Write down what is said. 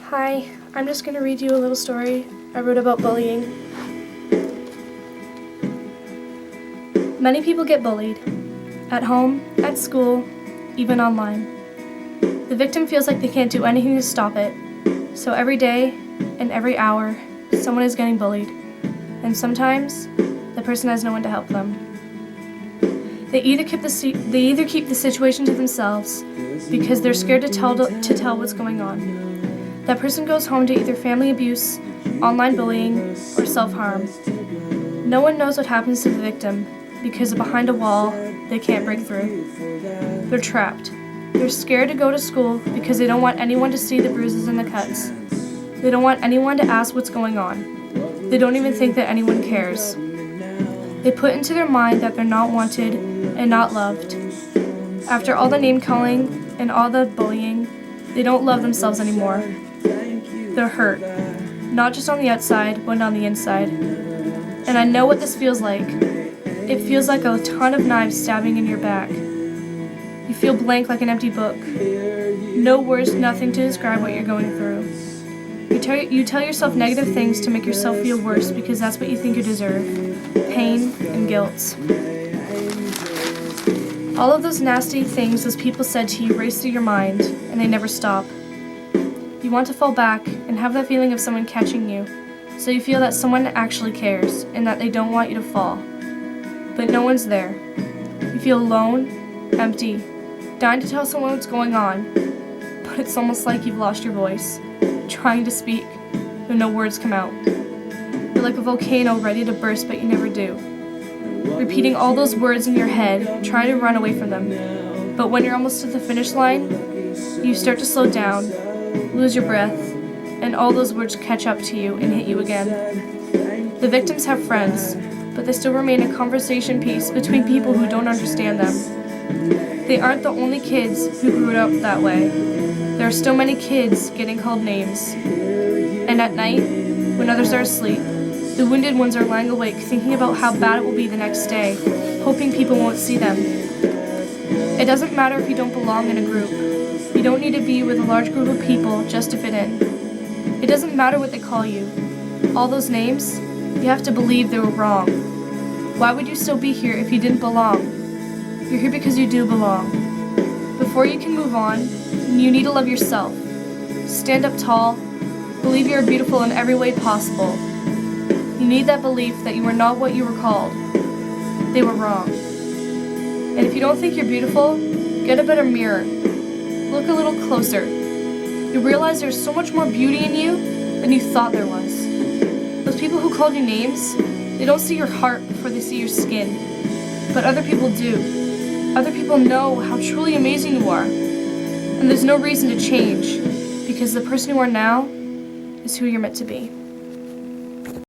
Hi, I'm just going to read you a little story I wrote about bullying. Many people get bullied. At home, at school, even online. The victim feels like they can't do anything to stop it. So every day and every hour, someone is getting bullied. And sometimes, the person has no one to help them. They either keep the situation to themselves because they're scared to tell what's going on. That person goes home to either family abuse, online bullying, or self-harm. No one knows what happens to the victim because behind a wall, they can't break through. They're trapped. They're scared to go to school because they don't want anyone to see the bruises and the cuts. They don't want anyone to ask what's going on. They don't even think that anyone cares. They put into their mind that they're not wanted and not loved. After all the name-calling and all the bullying, they don't love themselves anymore. They're hurt, not just on the outside, but on the inside. And I know what this feels like. It feels like a ton of knives stabbing in your back. You feel blank like an empty book. No words, nothing to describe what you're going through. You tell yourself negative things to make yourself feel worse because that's what you think you deserve. Pain and guilt. All of those nasty things those people said to you race through your mind, and they never stop. You want to fall back and have that feeling of someone catching you, so you feel that someone actually cares and that they don't want you to fall. But no one's there. You feel alone, empty, dying to tell someone what's going on, but it's almost like you've lost your voice, trying to speak, but no words come out. You're like a volcano ready to burst, but you never do. Repeating all those words in your head, trying to run away from them. But when you're almost at the finish line, you start to slow down, lose your breath, and all those words catch up to you and hit you again. The victims have friends, but they still remain a conversation piece between people who don't understand them. They aren't the only kids who grew up that way. There are still many kids getting called names. And at night, when others are asleep, the wounded ones are lying awake thinking about how bad it will be the next day, hoping people won't see them. It doesn't matter if you don't belong in a group. You don't need to be with a large group of people just to fit in. It doesn't matter what they call you. All those names, you have to believe they were wrong. Why would you still be here if you didn't belong? You're here because you do belong. Before you can move on, you need to love yourself. Stand up tall. Believe you are beautiful in every way possible. You need that belief that you are not what you were called. They were wrong. And if you don't think you're beautiful, get a better mirror. Look a little closer. You realize there's so much more beauty in you than you thought there was. Those people who called you names, they don't see your heart before they see your skin. But other people do. Other people know how truly amazing you are. And there's no reason to change, because the person you are now is who you're meant to be.